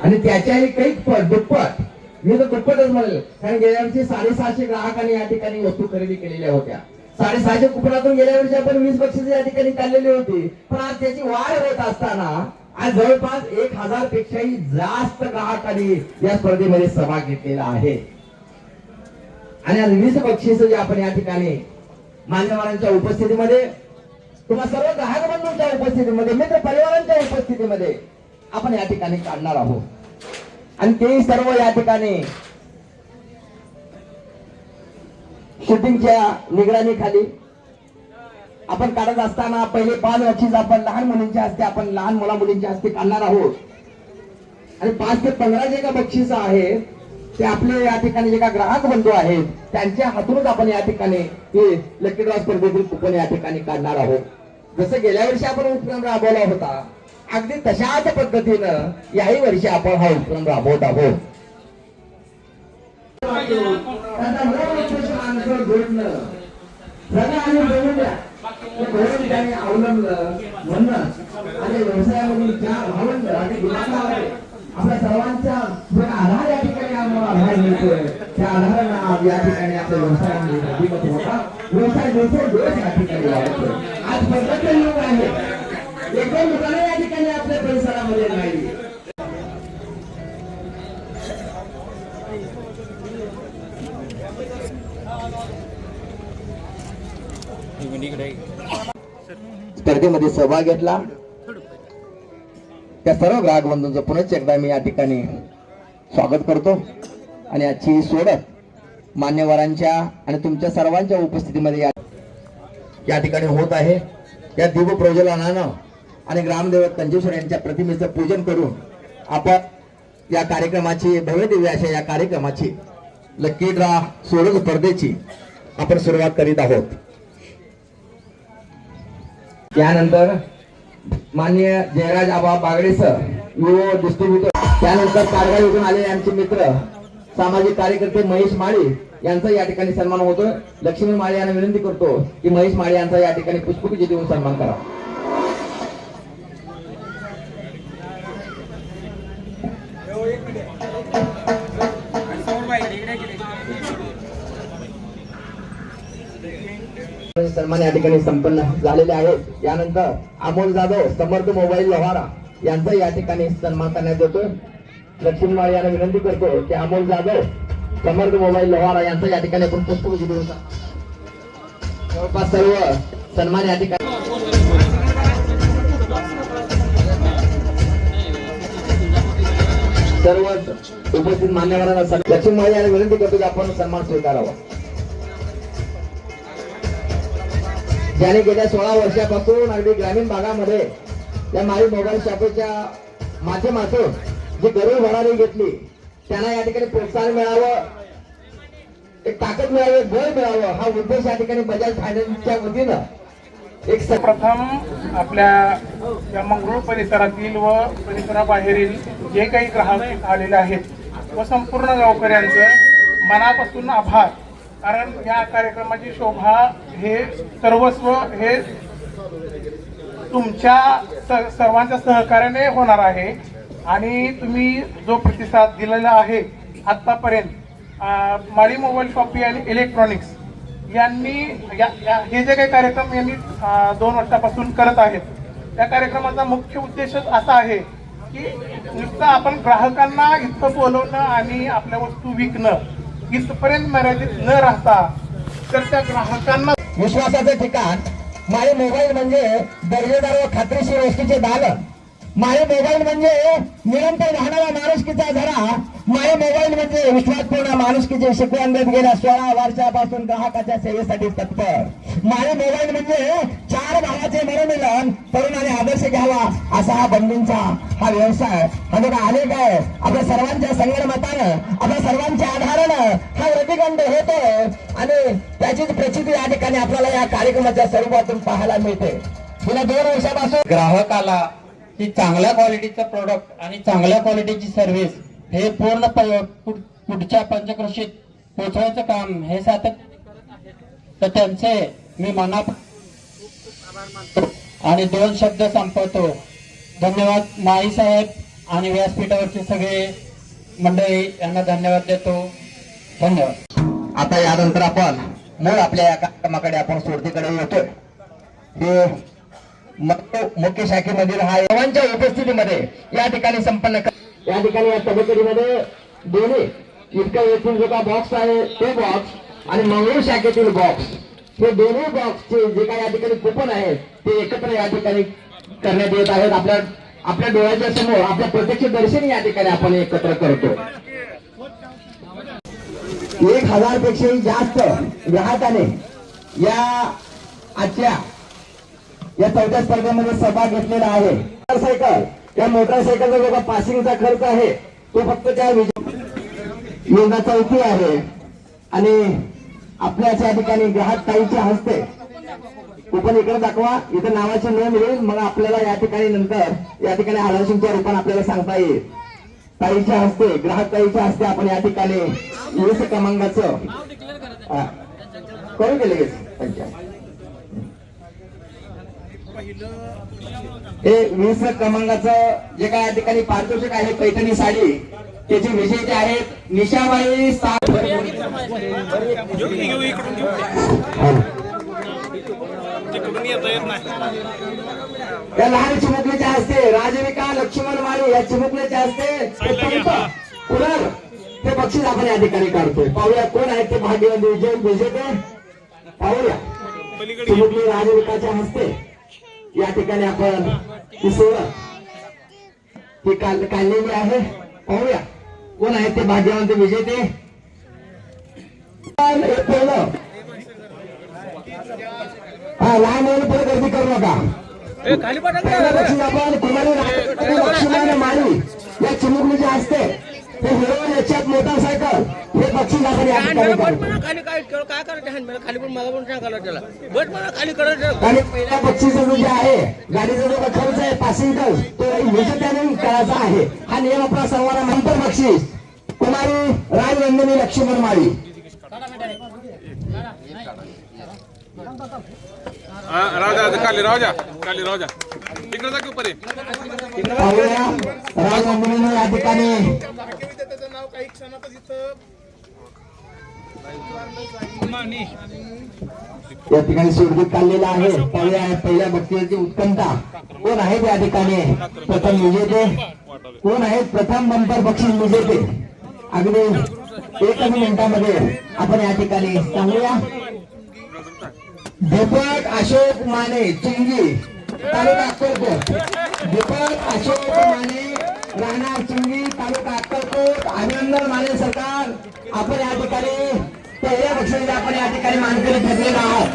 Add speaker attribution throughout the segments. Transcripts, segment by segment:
Speaker 1: आणि त्याच्याही काही दुप्पट, मी तर दुप्पटच म्हणेल, कारण गेल्या वर्षी 650 ग्राहकांनी या ठिकाणी वस्तू खरेदी केलेल्या होत्या. 650 कुपनातून गेल्या वर्षी आपण 20 बक्षिसे या ठिकाणी काढलेली होती. पण आज त्याची वाढ होत असताना आज जवळपास 1000 पेक्षाही जास्त ग्राहकांनी या स्पर्धेमध्ये सहभाग घेतलेला आहे. आणि आज 20 बक्षिसे जे आपण या ठिकाणी मान्यवरांच्या उपस्थितीमध्ये, तुम्हा सर्व ग्राहक बंधूंच्या उपस्थितीमध्ये, मित्र परिवारांच्या उपस्थितीमध्ये आपण या ठिकाणी काढणार आहोत. आणि ते सर्व या ठिकाणी शूटिंगच्या निगराणीखाली आपण काढत असताना पहिले 5 बक्षीस आपण लहान मुलींच्या हस्ते, आपण लहान मुला मुलींच्या हस्ते काढणार आहोत. आणि 5 ते 15 जे का बक्षीस आहेत ते आपले या ठिकाणी जे का ग्राहक बंधू आहेत त्यांच्या हातूनच आपण या ठिकाणी हे लकी ड्रॉ स्पर्धेतील कुपन या ठिकाणी काढणार आहोत. जसं गेल्या वर्षी आपण उपक्रम राबवला होता, अगदी तशाच पद्धतीनं याही वर्षी आपण हा उपक्रम राबवत आहोत. अवलंबलं म्हणणं आणि व्यवसायामधील चार भावंड आणि आपल्या सर्वांचा आधार या ठिकाणी आम्हाला आधार मिळतोय. त्या आधारानं या ठिकाणी आपल्या व्यवसायामध्ये व्यवसाय दिवसेंदिवस या ठिकाणी वाढतोय. आज बदलते लोक आहेत, एकदम दुकानं या ठिकाणी आपल्या परिसरामध्ये नाही. स्पर्धेमध्ये सहभाग घेतला त्या सर्व ग्राहक बंधूंचं पुनश्च एकदा मी या ठिकाणी स्वागत करतो. आणि आजची सोडत मान्यवरांच्या आणि तुमच्या सर्वांच्या उपस्थितीमध्ये या ठिकाणी होत आहे. या दीप प्रज्वलनानं आणि ग्रामदेवत कंजेश्वर यांच्या प्रतिमेचं पूजन करून आपण या कार्यक्रमाची भव्य दिव्य अशा या कार्यक्रमाची लकी ड्रॉ सोडत स्पर्धेची आपण सुरुवात करीत आहोत. त्यानंतर माननीय जयराज आबा बागडे सर, युवा डिस्ट्रीब्युटर, त्यानंतर कारवाई येथून आलेले आमचे मित्र सामाजिक कार्यकर्ते महेश माळी यांचा या ठिकाणी सन्मान होतोय. लक्ष्मी माळी यांना विनंती करतो की महेश माळी यांचा या ठिकाणी पुष्पगुच्छ देऊन सन्मान करा. सन्मान या ठिकाणी संपन्न झालेले आहेत. यानंतर अमोल जाधव समर्थ मोबाईल लोहारा यांचा या ठिकाणी सन्मान करण्यात येतोय. लक्ष्मी माळी यांना विनंती करतो की अमोल जाधव समर्थ मोबाईल लोहारा यांचा या ठिकाणी आपण पुष्पगुच्छ देऊ. जवळपास सर्व सन्मान या ठिकाणी सर्व उपस्थित मान्यवरांना लक्ष्मी माळी यांना विनंती करतो की आपण सन्मान स्वीकारावा. ज्याने गेल्या 16 वर्षापासून अगदी ग्रामीण भागामध्ये या माळी मोबाईल शॉपच्या माध्यमातून जी गरज भरारी घेतली त्यांना या ठिकाणी प्रोत्साहन मिळावं, एक ताकद मिळावी, बळ मिळावं, हा उद्देश या ठिकाणी बजाज फायनान्सच्या वतीनं एक
Speaker 2: प्रथम आपल्या या मंगरूळ परिसरातील व परिसराबाहेरील जे काही ग्राहक आलेले आहेत व संपूर्ण गावकऱ्यांचं मनापासून आभार. कारण या कार्यक्रमाची शोभा हे सर्वस्व हे तुमच्या सर्वांच्या सहकार्याने होणार आहे. आणि तुम्ही जो प्रतिसाद दिलेला आहे आतापर्यंत माळी मोबाईल शॉपी आणि इलेक्ट्रॉनिक्स यांनी हे जे काही कार्यक्रम यांनी 2 वर्षापासून करत आहेत, त्या कार्यक्रमाचा मुख्य उद्देशच असा आहे की नुसतं आपण ग्राहकांना इथं बोलवणं आणि आपल्या वस्तू विकणं इथपर्यंत मर्यादित न राहता तर त्या ग्राहकांना
Speaker 1: विश्वासाचं ठिकाण. माळी मोबाईल म्हणजे दर्जेदार व खात्रीशीर वस्तूचे दालन. माळी मोबाईल म्हणजे निरंतर वाहणारा माणुसकीचा झरा. माळी मोबाईल म्हणजे विश्वासपूर्ण माणुसकीचे शिकवण देत गेल्या 16 वर्षापासून ग्राहकाच्या सेवेसाठी तत्पर. माळी मोबाईल म्हणजे 4 भावाचे मनोमिलन, तरुणाने आदर्श घ्यावा असा हा बंधूंचा हा व्यवसाय. हा जरा अनेक आहे. आपल्या सर्वांच्या संगणमतानं, आपल्या सर्वांच्या आधारानं हा रतिगंध होतो आणि त्याचीच प्रचिती या ठिकाणी आपल्याला या कार्यक्रमाच्या स्वरूपातून पाहायला मिळते. गेल्या 2 वर्षापासून
Speaker 3: ग्राहकाला की चांगल्या क्वालिटीचं प्रोडक्ट आणि चांगल्या क्वालिटीची सर्व्हिस हे पूर्ण पुढच्या पंचक्रोशीत पोहोचवायचं काम हे तर त्यांचे मी मनात आणि 2 शब्द संपवतो. धन्यवाद माळी साहेब आणि व्यासपीठावरचे सगळे मंडळी यांना धन्यवाद देतो. धन्यवाद.
Speaker 1: आता यानंतर आपण मूळ आपल्या या कार्यक्रमाकडे आपण सोडतीकडे येतोय. हे मुख्य शाखेमधील हा सर्वांच्या उपस्थितीमध्ये या ठिकाणी संपन्न या ठिकाणी या तबकडीमध्ये दोन्ही इतका येथील जो का बॉक्स आहे ते बॉक्स आणि मंगळूर शाखेतील बॉक्स हे दोन्ही बॉक्सचे जे काही या ठिकाणी कुपन आहेत ते एकत्र या ठिकाणी करण्यात येत आहेत. आपल्या डोळ्याच्या समोर आपल्या प्रत्यक्ष दर्शनी या ठिकाणी आपण एकत्र करतो. 1000 पेक्षाही जास्त ग्राहकाने या आजच्या या चौथ्या स्पर्धेमध्ये सहभाग घेतलेला आहे. मोटरसायकल या मोटरसायकलचा जो का पासिंगचा खर्च आहे तो फक्त त्या योजनाचा चौथी आहे आणि आपल्याच या ठिकाणी ग्राहक ताईच्या हस्ते कुपन इकडे दाखवा, इथं नावाची नोंद येईल, मग आपल्याला या ठिकाणी नंतर या ठिकाणी आधारशीटच्या रूपाने आपल्याला सांगता येईल. ताईच्या हस्ते ग्राहक ताईच्या हस्ते आपण या ठिकाणी 20 क्रमांकाचं करून गेले हे 20 क्रमांकाचं जे काय या ठिकाणी पारितोषिक आहे पैठणी साडी त्याचे विजेते आहेत निशाबाई या लहान चिमुकलीच्या हस्ते राजविका लक्ष्मण माळी या चिमुकलीच्या हस्ते पुनर ते बक्षीस आपण या ठिकाणी काढतोय. पाहूया कोण आहेत ते भाग्यवान विजेते. पाहूया चिमुकली राजविकाच्या हस्ते या ठिकाणी आपण ती सोडत ती काढलेली आहे. पाहूया कोण आहेत ते भाग्यवंत विजेते. लहान मुलं पुढे गर्दी करू नका. बक्षीस आपण कुमारी लक्ष्मण माळी या चिमुकलीच्या हस्ते हे हिरो याच्यात मोटरसायकल हे बक्षीस आपण या ठिकाणी आणि पहिल्या बक्षिसाचं जे आहे गाडीचा जो खर्च आहे पासिंग खर्च तो विजेत्याने करायचा आहे. हा नियम आपला सर्वांना नंतर बक्षीस कुमारी राजनंदिनी लक्ष्मण माळी. राजनंदिनीने या ठिकाणी या ठिकाणी सोडगीत काढलेला आहे. पहिल्या बक्षिसाची उत्कंठा कोण आहेत या ठिकाणी प्रथम विजेते कोण आहेत प्रथम बंपर बक्षीस विजेते अगदी 1 मिनिटामध्ये आपण या ठिकाणी सांगूया. दीपक अशोक माने चिंगी तालुका अक्कलकोट. दीपक अशोक माने राहणार चिंगी तालुका अक्कलकोट. अभिनंदन माने सरकार आपण या ठिकाणी पहिल्या बक्षिसाचे आपण या ठिकाणी मानकरी ठरलेला आहात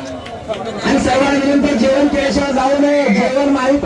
Speaker 1: आणि सर्वांनी जेवण केल्याशिवाय जाऊ नये. जेवण माहीत